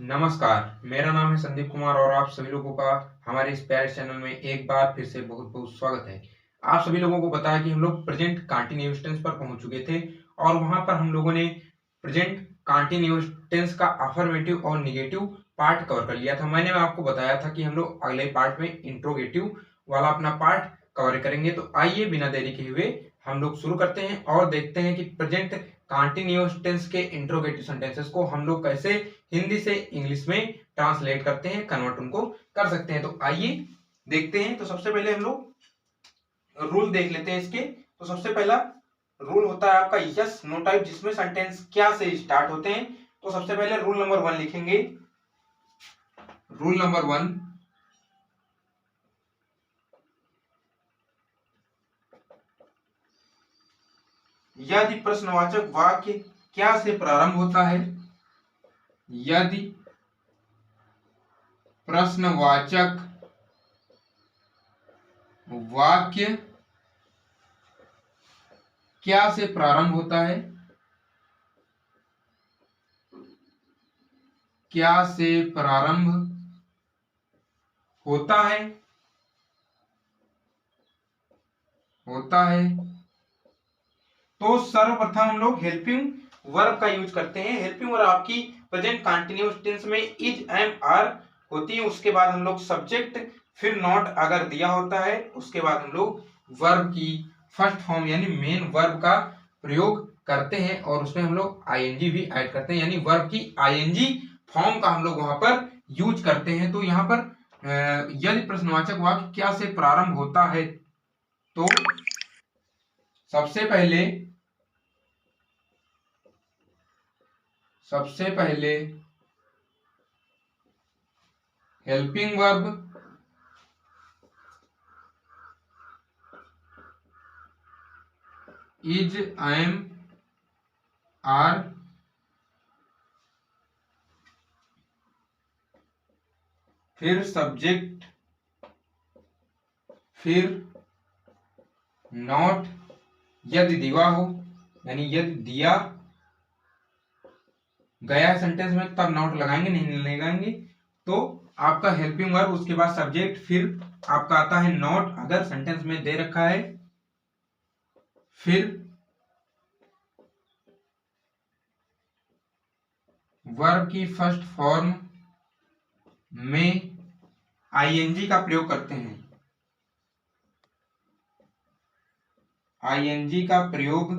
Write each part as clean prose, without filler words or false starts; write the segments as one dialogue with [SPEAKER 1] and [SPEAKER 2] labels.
[SPEAKER 1] नमस्कार, मेरा नाम है संदीप कुमार और आप सभी लोगों का हमारे इस प्यारे चैनल में एक बार फिर से बहुत-बहुत स्वागत है। आप सभी लोगों को पता है कि हम लोग प्रेजेंट कंटीन्यूअस टेंस पर पहुंच चुके थे और वहां पर हम लोगों ने प्रेजेंट कंटीन्यूअस टेंस का अफर्मेटिव और नेगेटिव पार्ट कवर कर लिया था। मैंने आपको बताया था कि हम लोग अगले पार्ट में इंट्रोगेटिव वाला अपना पार्ट कवर करेंगे। तो आइए बिना देरी के हुए हम लोग शुरू करते हैं और देखते हैं कि प्रेजेंट कंटीन्यूअस टेंस के इंट्रोगेटिव सेंटेंसेस को हम लोग कैसे हिंदी से इंग्लिश में ट्रांसलेट करते हैं, कन्वर्ट उनको कर सकते हैं। तो आइए देखते हैं। तो सबसे पहले हम लोग रूल देख लेते हैं इसके। तो सबसे पहला रूल होता है आपका यस नो टाइप, जिसमें सेंटेंस क्या से स्टार्ट होते हैं। तो सबसे पहले रूल नंबर 1 लिखेंगे। रूल नंबर 1, यदि प्रश्नवाचक वाक्य क्या से प्रारंभ होता है, यदि प्रश्नवाचक वाक्य क्या से प्रारंभ होता है, क्या से प्रारंभ होता है, तो सर्वप्रथम हम लोग हेल्पिंग वर्ब का यूज करते हैं। हेल्पिंग वर्ब आपकी प्रेजेंट कंटीन्यूअस टेंस में इज, एम, आर होती है। उसके बाद हम लोग सब्जेक्ट, फिर नॉट अगर दिया होता है, उसके बाद हम लोग वर्ब की फर्स्ट फॉर्म यानी मेन वर्ब का प्रयोग करते हैं और उसमें हम लोग आईएनजी भी ऐड करते हैं, यानी वर्ब की आईएनजी फॉर्म का हम लोग वहां पर यूज करते हैं। तो यहाँ पर यदि प्रश्नवाचक वाक्य क्या से प्रारंभ होता है, तो सबसे पहले helping verb is, am, are, फिर सब्जेक्ट, फिर नॉट, यदि दिया हो यानी यदि दिया गया सेंटेंस में तब नॉट लगाएंगे, नहीं लगाएंगे। तो आपका हेल्पिंग वर्ब, उसके बाद सब्जेक्ट, फिर आपका आता है नॉट अगर सेंटेंस में दे रखा है, फिर वर्ब की फर्स्ट फॉर्म में आईएनजी का प्रयोग करते हैं। आईएनजी का प्रयोग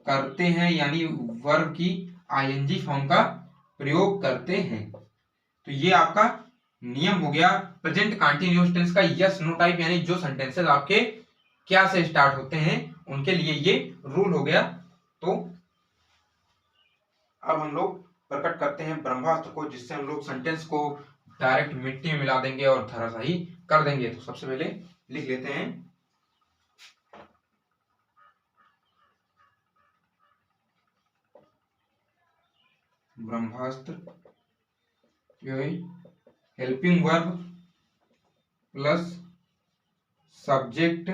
[SPEAKER 1] करते हैं यानी वर्ब की आईएनजी फॉर्म का प्रयोग करते हैं। तो ये आपका नियम हो गया प्रेजेंट कंटीन्यूअस टेंस का यस नो टाइप, यानी जो सेंटेंसेस आपके क्या से स्टार्ट होते हैं उनके लिए ये रूल हो गया। तो अब हम लोग प्रकट करते हैं ब्रह्मास्त्र को, जिससे हम लोग सेंटेंस को डायरेक्ट मिट्टी में मिला देंगे और धराशायी कर देंगे। तो सबसे पहले लिख लेते हैं ब्रह्मास्त्र, हेल्पिंग वर्ब प्लस सब्जेक्ट,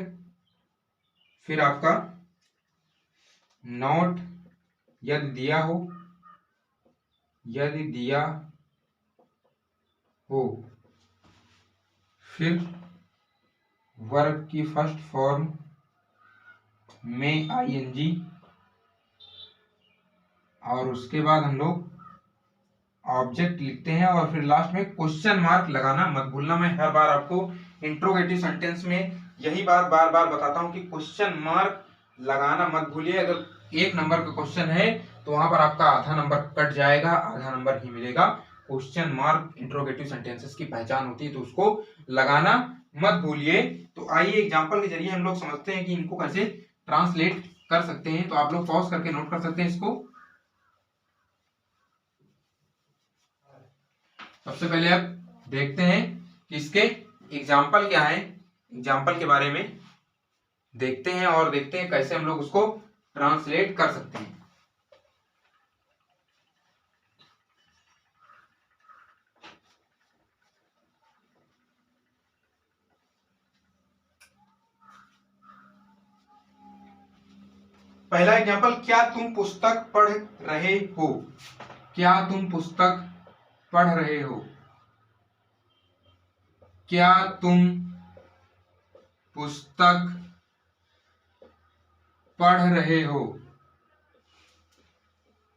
[SPEAKER 1] फिर आपका नॉट यदि दिया हो, फिर वर्ब की फर्स्ट फॉर्म में आईएनजी, और उसके बाद हम लोग ऑब्जेक्ट लिखते हैं और फिर लास्ट में क्वेश्चन मार्क लगाना मत भूलना। मैं हर बार आपको इंट्रोगेटिव सेंटेंस में यही बार बार बार बताता हूं कि क्वेश्चन मार्क लगाना मत भूलिए। अगर 1 नंबर का क्वेश्चन है तो वहां पर आपका आधा नंबर कट जाएगा, आधा नंबर ही मिलेगा। क्वेश्चन मार्क इंट्रोगेटिव सेंटेंसेस की पहचान होती है, तो उसको लगाना मत भूलिए। तो आइए एग्जाम्पल के जरिए हम लोग समझते हैं कि इनको कैसे ट्रांसलेट कर सकते हैं। तो आप लोग पॉज करके नोट कर सकते हैं इसको। सबसे पहले अब देखते हैं कि इसके एग्जाम्पल क्या है। एग्जाम्पल के बारे में देखते हैं और देखते हैं कैसे हम लोग उसको ट्रांसलेट कर सकते हैं। पहला एग्जाम्पल, क्या तुम पुस्तक पढ़ रहे हो? क्या तुम पुस्तक पढ़ रहे हो? क्या तुम पुस्तक पढ़ रहे हो?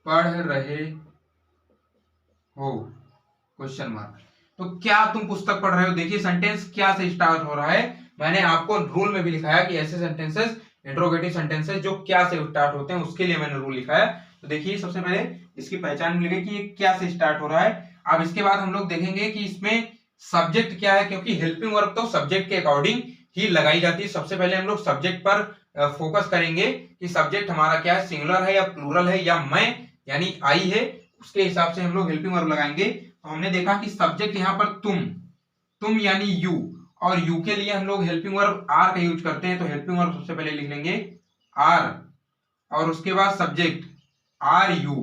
[SPEAKER 1] पढ़ रहे हो क्वेश्चन मार्क। तो क्या तुम पुस्तक पढ़ रहे हो, देखिए सेंटेंस क्या से स्टार्ट हो रहा है। मैंने आपको रूल में भी लिखाया कि ऐसे सेंटेंसेस, इंट्रोगेटिव सेंटेंसेस जो क्या से स्टार्ट होते हैं उसके लिए मैंने रूल लिखा है। तो देखिए सबसे पहले इसकी पहचान मिल गई कि ये क्या से स्टार्ट हो रहा है। अब इसके बाद हम लोग देखेंगे कि इसमें सब्जेक्ट क्या है, क्योंकि हेल्पिंग वर्ब तो सब्जेक्ट के अकॉर्डिंग ही लगाई जाती है। सबसे पहले हम लोग सब्जेक्ट पर फोकस करेंगे कि सब्जेक्ट हमारा क्या है, सिंगुलर है या प्लूरल है या मैं यानी आई है, उसके हिसाब से हम लोग हेल्पिंग वर्ब लगाएंगे। तो हमने देखा कि सब्जेक्ट यहाँ पर तुम यानी यू, और यू के लिए हम लोग हेल्पिंग वर्ब आर का यूज करते हैं। तो हेल्पिंग वर्ब सबसे पहले लिख लेंगे आर, और उसके बाद सब्जेक्ट आर यू।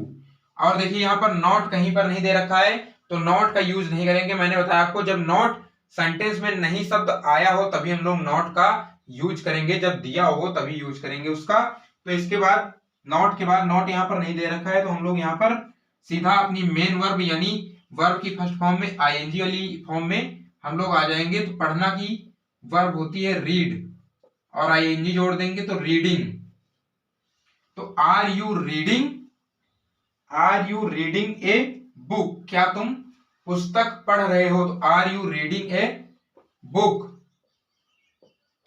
[SPEAKER 1] और देखिए यहाँ पर नॉट कहीं पर नहीं दे रखा है, तो नॉट का यूज नहीं करेंगे। मैंने बताया आपको जब नॉट सेंटेंस में नहीं शब्द आया हो तभी हम लोग नॉट का यूज करेंगे, जब दिया हो तभी यूज करेंगे उसका। तो इसके बाद नॉट के बाद नॉट यहाँ पर नहीं दे रखा है, तो हम लोग यहाँ पर सीधा अपनी मेन वर्ब यानी वर्ब की फर्स्ट फॉर्म में आईएनजी वाली फॉर्म में हम लोग आ जाएंगे। तो पढ़ना की वर्ब होती है रीड, और आईएनजी जोड़ देंगे तो रीडिंग। तो are you reading a book? क्या तुम पुस्तक पढ़ रहे हो? तो are you reading a book?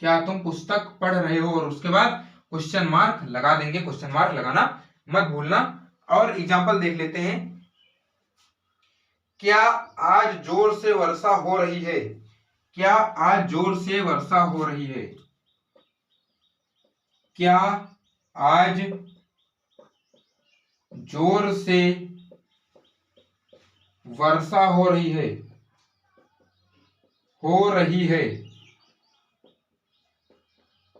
[SPEAKER 1] क्या तुम पुस्तक पढ़ रहे हो? और उसके बाद क्वेश्चन मार्क लगा देंगे, क्वेश्चन मार्क लगाना मत भूलना। और एग्जांपल देख लेते हैं। क्या आज जोर से वर्षा हो रही है? क्या आज जोर से वर्षा हो रही है? क्या आज जोर से वर्षा हो रही है? हो रही है।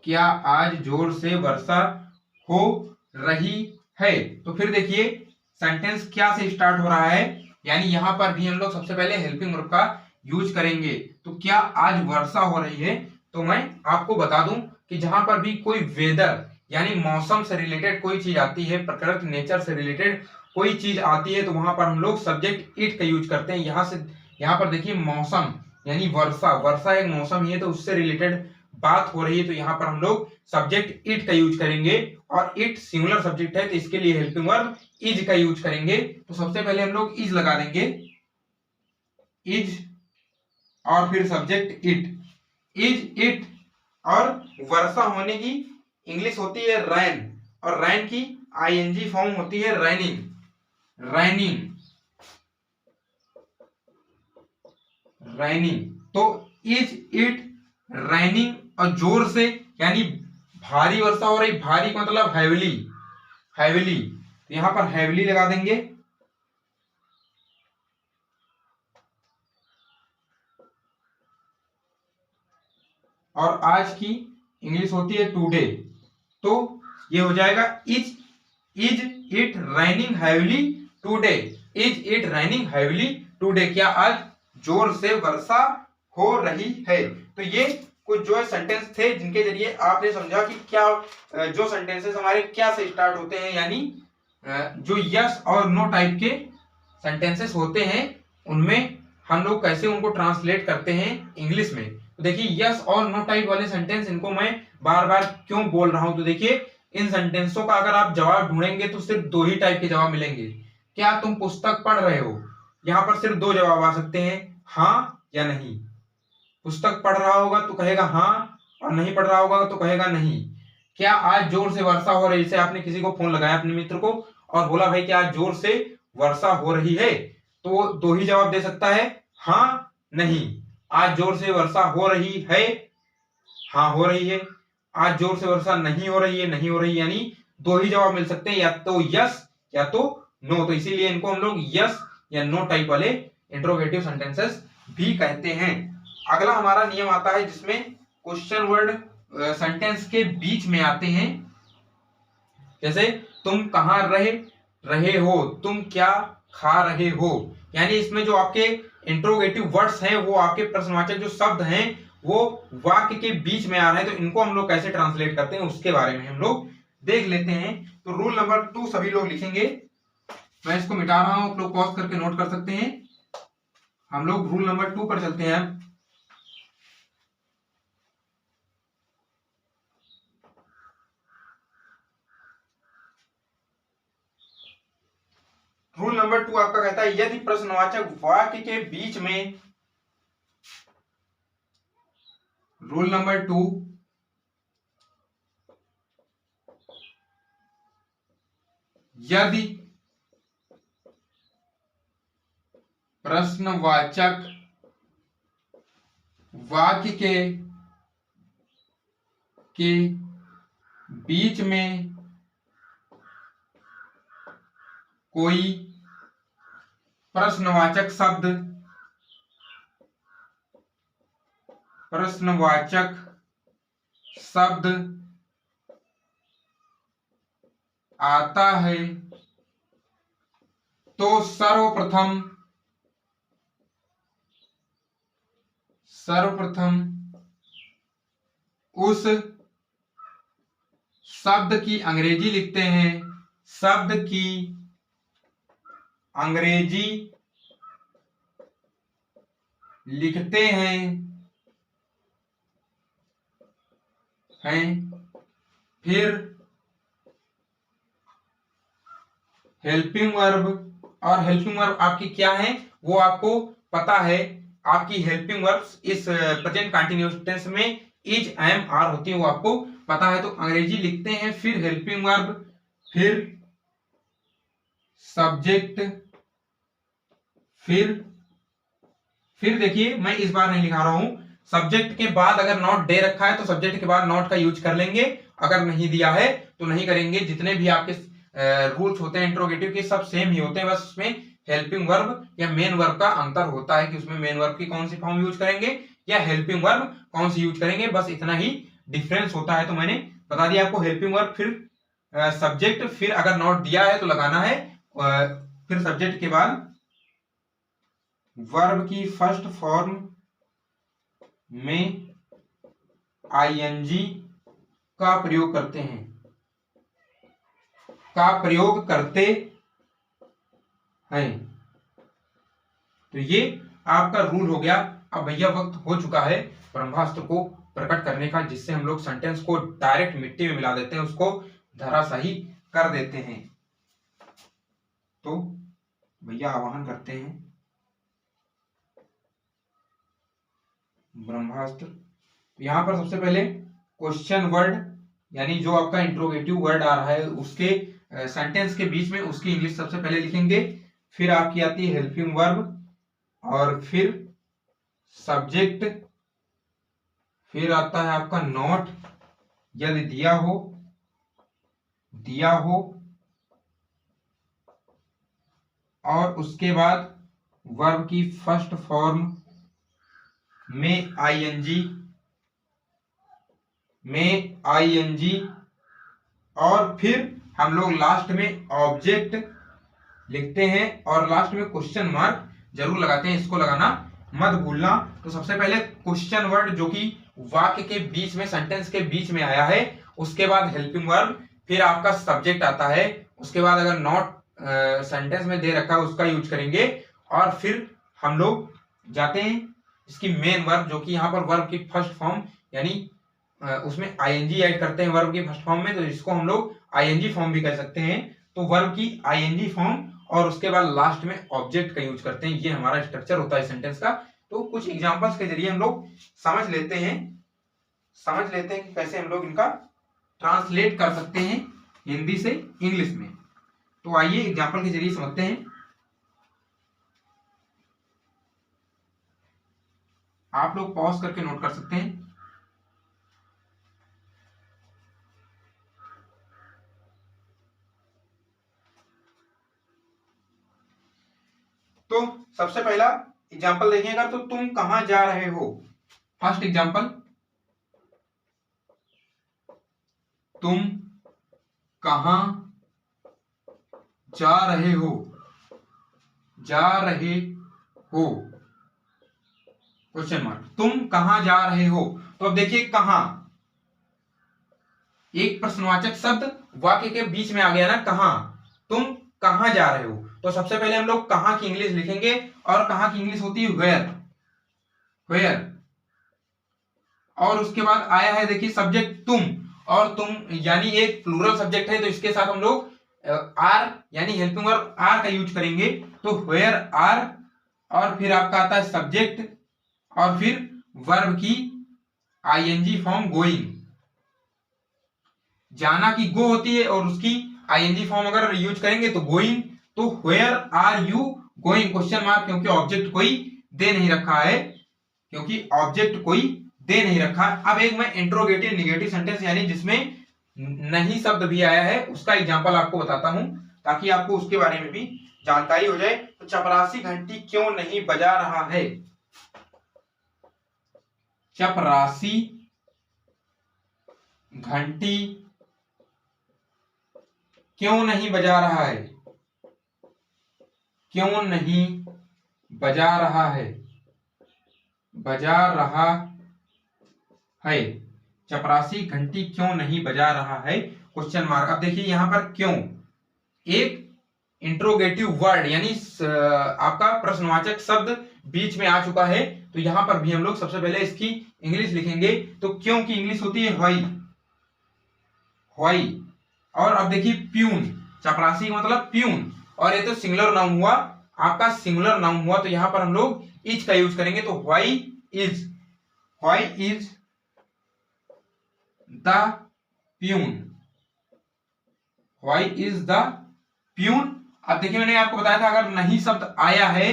[SPEAKER 1] क्या आज जोर से वर्षा हो रही है? तो फिर देखिए सेंटेंस क्या से स्टार्ट हो रहा है, यानी यहां पर भी हम लोग सबसे पहले हेल्पिंग वर्ब का यूज करेंगे। तो क्या आज वर्षा हो रही है? तो मैं आपको बता दूं कि जहां पर भी कोई वेदर यानी मौसम से रिलेटेड कोई चीज आती है, प्रकृति नेचर से रिलेटेड कोई चीज आती है, तो वहां पर हम लोग सब्जेक्ट इट का यूज करते हैं। यहाँ पर देखिए मौसम यानी वर्षा एक मौसम ही है, तो उससे रिलेटेड बात हो रही है, तो यहाँ पर हम लोग सब्जेक्ट इट का यूज करेंगे। और इट सिंगुलर सब्जेक्ट है, तो इसके लिए हेल्पिंग वर्ब इज का यूज करेंगे। तो सबसे पहले हम लोग इज लगा देंगे, इज, और फिर सब्जेक्ट इज इट। और वर्षा होने की इंग्लिश होती है रैन, और रैन की आईएनजी फॉर्म होती है रैनिंग। तो इज इट रैनिंग, और जोर से यानी भारी वर्षा हो रही, भारी का मतलब हैविली, तो यहां पर हैविली लगा देंगे। और आज की इंग्लिश होती है टुडे, तो ये हो जाएगा is it raining heavily today? Is it raining heavily today? क्या आज जोर से वर्षा हो रही है? तो ये कुछ जो है सेंटेंस थे जिनके जरिए आपने समझा कि क्या जो सेंटेंसेस हमारे क्या से स्टार्ट होते हैं, यानी जो यस और नो टाइप के सेंटेंसेस होते हैं उनमें हम लोग कैसे उनको ट्रांसलेट करते हैं इंग्लिश में। तो देखिए यस और नो टाइप वाले सेंटेंस, इनको मैं बार बार क्यों बोल रहा हूं, तो देखिए इन सेंटेंसों का अगर आप जवाब ढूंढेंगे तो सिर्फ दो ही टाइप के जवाब मिलेंगे। क्या तुम पुस्तक पढ़ रहे हो? यहाँ पर सिर्फ दो जवाब आ सकते हैं, हाँ या नहीं। पुस्तक पढ़ रहा होगा तो कहेगा हाँ, और नहीं पढ़ रहा होगा तो कहेगा नहीं। क्या आज जोर से वर्षा हो रही है? जैसे आपने किसी को फोन लगाया अपने मित्र को और बोला भाई क्या आज जोर से वर्षा हो रही है, तो वो दो ही जवाब दे सकता है, हाँ नहीं। आज जोर से वर्षा हो रही है, हाँ हो रही है। आज जोर से वर्षा नहीं हो रही है, नहीं हो रही, यानी दो ही जवाब मिल सकते हैं, या तो यस या तो नो। तो इसीलिए इनको हम लोग यस या नो टाइप वाले इंट्रोगेटिव सेंटेंसेस भी कहते हैं। अगला हमारा नियम आता है जिसमें क्वेश्चन वर्ड सेंटेंस के बीच में आते हैं, जैसे तुम कहाँ रहे हो, तुम क्या खा रहे हो। यानी इसमें जो आपके इंट्रोगेटिव वर्ड्स हैं, वो आपके प्रश्नवाचक जो शब्द हैं वो वाक्य के बीच में आ रहे हैं, तो इनको हम लोग कैसे ट्रांसलेट करते हैं उसके बारे में हम लोग देख लेते हैं। तो रूल नंबर 2 सभी लोग लिखेंगे, मैं इसको मिटा रहा हूं, आप लोग पॉज करके नोट कर सकते हैं। हम लोग रूल नंबर 2 पर चलते हैं। रूल नंबर 2 आपका कहता है यदि प्रश्नवाचक वाक्य के बीच में, रूल नंबर 2, यदि प्रश्नवाचक वाक्य के बीच में कोई प्रश्नवाचक शब्द आता है तो सर्वप्रथम उस शब्द की अंग्रेजी लिखते हैं, शब्द की अंग्रेजी लिखते हैं फिर हेल्पिंग वर्ब, और हेल्पिंग वर्ब आपकी क्या है वो आपको पता है। आपकी हेल्पिंग वर्ब्स इस प्रेजेंट कंटिन्यूअस टेंस में इज, एम, आर होती है, वो आपको पता है। तो अंग्रेजी लिखते हैं, फिर हेल्पिंग वर्ब, फिर सब्जेक्ट, फिर देखिए मैं इस बार नहीं लिखा रहा हूं, सब्जेक्ट के बाद अगर नॉट दे रखा है तो सब्जेक्ट के बाद नॉट का यूज कर लेंगे, अगर नहीं दिया है तो नहीं करेंगे। जितने भी आपके रूल्स होते हैं इंट्रोगेटिव के सब सेम ही होते हैं, बस उसमें हेल्पिंग वर्ब या मेन वर्ब का अंतर होता है कि उसमें मेन वर्ब की कौन सी फॉर्म यूज करेंगे या हेल्पिंग वर्ब कौन सी यूज करेंगे, बस इतना ही डिफरेंस होता है। तो मैंने बता दिया आपको, हेल्पिंग वर्ब, फिर सब्जेक्ट, फिर अगर नॉट दिया है तो लगाना है, फिर सब्जेक्ट के बाद वर्ब की फर्स्ट फॉर्म में आईएनजी का प्रयोग करते हैं, तो ये आपका रूल हो गया। अब भैया वक्त हो चुका है ब्रह्मास्त्र को प्रकट करने का, जिससे हम लोग सेंटेंस को डायरेक्ट मिट्टी में मिला देते हैं, उसको धराशायी कर देते हैं। तो भैया आवाहन करते हैं ब्रह्मास्त्र। यहां पर सबसे पहले क्वेश्चन वर्ड, यानी जो आपका इंट्रोगेटिव वर्ड आ रहा है उसके सेंटेंस के बीच में उसकी इंग्लिश सबसे पहले लिखेंगे, फिर आपकी आती है हेल्पिंग वर्ब, और फिर सब्जेक्ट, फिर आता है आपका नॉट यदि दिया हो, और उसके बाद वर्ब की फर्स्ट फॉर्म में आईएनजी, और फिर हम लोग लास्ट में ऑब्जेक्ट लिखते हैं और लास्ट में क्वेश्चन मार्क जरूर लगाते हैं, इसको लगाना मत भूलना। तो सबसे पहले क्वेश्चन वर्ड जो कि वाक्य के बीच में, सेंटेंस के बीच में आया है, उसके बाद हेल्पिंग वर्ब, फिर आपका सब्जेक्ट आता है, उसके बाद अगर नॉट सेंटेंस में दे रखा है उसका यूज करेंगे, और फिर हम लोग जाते हैं इसकी मेन वर्ब जो कि यहाँ पर वर्ब की फर्स्ट फॉर्म, यानी उसमें आईएनजी ऐड करते हैं वर्ब की फर्स्ट फॉर्म में, तो इसको हम लोग आईएनजी फॉर्म भी कह सकते हैं। तो वर्ब की आईएनजी फॉर्म और उसके बाद लास्ट में ऑब्जेक्ट का यूज करते हैं, ये हमारा स्ट्रक्चर होता है सेंटेंस का। तो कुछ एग्जांपल्स के जरिए हम लोग समझ लेते हैं कि कैसे हम लोग इनका ट्रांसलेट कर सकते हैं हिंदी से इंग्लिश में। तो आइए एग्जांपल के जरिए समझते हैं। आप लोग पॉज करके नोट कर सकते हैं। तो सबसे पहला एग्जांपल देखिएगा, तो तुम कहां जा रहे हो। फर्स्ट एग्जांपल, तुम कहां जा रहे हो, क्वेश्चन मार्क, तुम कहां जा रहे हो। तो अब देखिए कहां, एक प्रश्नवाचक शब्द वाक्य के बीच में आ गया ना, कहां, तुम कहाँ जा रहे हो। तो सबसे पहले हम लोग कहाँ की इंग्लिश लिखेंगे, और कहाँ की इंग्लिश होती है वेयर, वेयर। और उसके बाद आया है देखिए सब्जेक्ट तुम, और तुम यानी एक प्लूरल सब्जेक्ट है, तो इसके साथ हम लोग आर यानी हेल्पिंग वर्ब आर का यूज करेंगे। तो वेयर आर, और फिर आपका आता है सब्जेक्ट, और फिर वर्ब की आईएनजी फॉर्म गोइंग, जाना की गो होती है और उसकी आईएनजी फॉर्म अगर यूज करेंगे तो गोइंग। तो where are you going question mark, क्योंकि ऑब्जेक्ट कोई दे नहीं रखा है, क्योंकि ऑब्जेक्ट कोई दे नहीं रखा। अब एक मैं इंट्रोगेटिव निगेटिव सेंटेंस यानी जिसमें नहीं शब्द भी आया है उसका एग्जांपल आपको बताता हूं, ताकि आपको उसके बारे में भी जानकारी हो जाए। तो चपरासी घंटी क्यों नहीं बजा रहा है, चपरासी घंटी क्यों नहीं बजा रहा है, क्यों नहीं बजा रहा है, बजा रहा है, चपरासी घंटी क्यों नहीं बजा रहा है क्वेश्चन मार्क। अब देखिए यहां पर क्यों, एक इंट्रोगेटिव वर्ड यानी आपका प्रश्नवाचक शब्द बीच में आ चुका है, तो यहां पर भी हम लोग सबसे पहले इसकी इंग्लिश लिखेंगे। तो क्यों की इंग्लिश होती है व्हाई, व्हाई। और अब देखिए प्यून, चपरासी का मतलब प्यून, और ये तो सिंगुलर नाउन हुआ, आपका सिंगुलर नाउन हुआ, तो यहां पर हम लोग इज का यूज करेंगे। तो why is, why is the peon, why is the peon. अब देखिए मैंने आपको बताया था अगर नहीं शब्द आया है,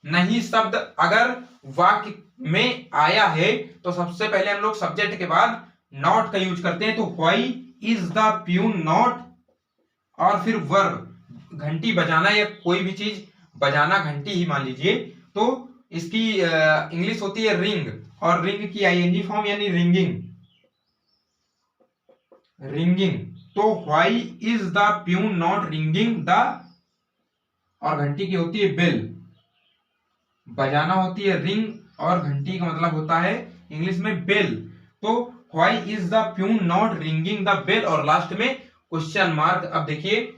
[SPEAKER 1] नहीं शब्द अगर वाक्य में आया है तो सबसे पहले हम लोग सब्जेक्ट के बाद नॉट का यूज करते हैं। तो why is the peon not, और फिर वर्ब घंटी बजाना या कोई भी चीज बजाना, घंटी ही मान लीजिए, तो इसकी इंग्लिश होती है रिंग, और रिंग की आईएनजी फॉर्म यानी रिंगिंग, रिंगिंग। तो why is the peon not ringing the, और घंटी की होती है बेल, बजाना होती है रिंग, और घंटी का मतलब होता है इंग्लिश में बेल। तो why is the peon not ringing the bell, और लास्ट में क्वेश्चन मार्क। अब देखिए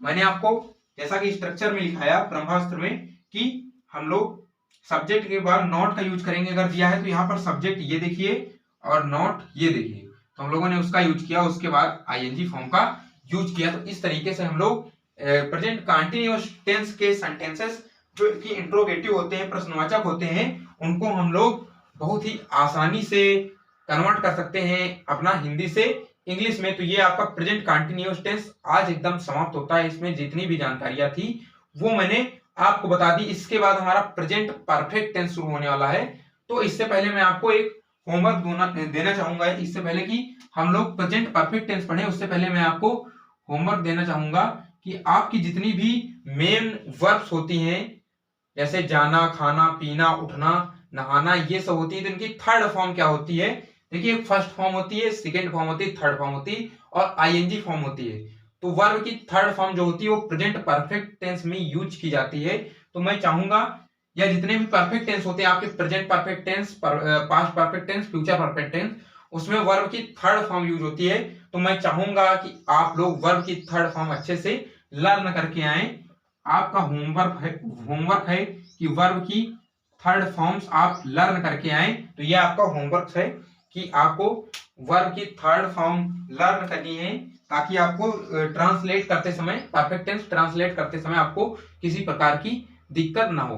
[SPEAKER 1] मैंने आपको जैसा कि स्ट्रक्चर में लिखाया ब्रह्मास्त्र में कि हम लोग सब्जेक्ट के बाद नॉट का यूज करेंगे अगर दिया है, तो यहाँ पर सब्जेक्ट ये देखिए और नॉट ये देखिए, तो हम लोगों ने उसका यूज किया, उसके बाद आईएनजी फॉर्म का यूज किया। तो इस तरीके से हम लोग प्रेजेंट कंटीन्यूअस टेंस के सेंटेंसेस जो कि इंट्रोगेटिव होते हैं, प्रश्नवाचक होते हैं, उनको हम लोग बहुत ही आसानी से कन्वर्ट कर सकते हैं अपना हिंदी से इंग्लिश में। तो ये आपका प्रेजेंट कंटीन्यूअस टेंस आज एकदम समाप्त होता है। इसमें जितनी भी जानकारियां थी वो मैंने आपको बता दी। इसके बाद हमारा प्रेजेंट परफेक्ट टेंस शुरू होने वाला है। तो इससे पहले मैं आपको एक होमवर्क देना चाहूंगा। इससे पहले कि हम लोग प्रेजेंट परफेक्ट टेंस पढ़ें उससे पहले मैं आपको होमवर्क देना चाहूंगा कि आपकी जितनी भी मेन वर्ब्स होती हैं, जैसे जाना, खाना, पीना, उठना, नहाना, ये सब होती है, तो इनकी थर्ड फॉर्म क्या होती है। देखिए फर्स्ट फॉर्म होती है, सेकेंड फॉर्म होती है, थर्ड फॉर्म होती है, और आईएनजी फॉर्म होती है। तो वर्ब की थर्ड फॉर्म जो होती है वो प्रेजेंट परफेक्ट टेंस में यूज की जाती है। तो मैं चाहूंगा या जितने भी परफेक्ट टेंस होते हैं आपके, present perfect tense, past perfect tense, future perfect tense, उसमें वर्ब की थर्ड फॉर्म यूज होती है। तो मैं चाहूंगा कि आप लोग वर्ब की थर्ड फॉर्म अच्छे से लर्न करके आए। आपका होमवर्क है कि वर्ब की थर्ड फॉर्म्स आप लर्न करके आए। तो ये आपका होमवर्क है कि आपको वर्ब की थर्ड फॉर्म लर्न करनी है, ताकि आपको ट्रांसलेट करते समय, परफेक्ट टेंस ट्रांसलेट करते समय आपको किसी प्रकार की दिक्कत ना हो।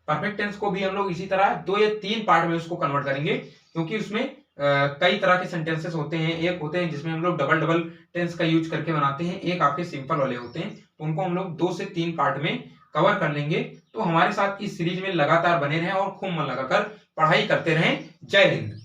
[SPEAKER 1] परफेक्ट टेंस को भी हम लोग इसी तरह 2 या 3 पार्ट में उसको कन्वर्ट करेंगे, क्योंकि उसमें कई तरह के सेंटेंसेस होते हैं। एक होते हैं जिसमें हम लोग डबल डबल टेंस का यूज करके बनाते हैं, एक आपके सिंपल वाले होते हैं, तो उनको हम लोग 2 से 3 पार्ट में कवर कर लेंगे। तो हमारे साथ इस सीरीज में लगातार बने रहें और खूब मन लगाकर पढ़ाई करते रहें। जय हिंद।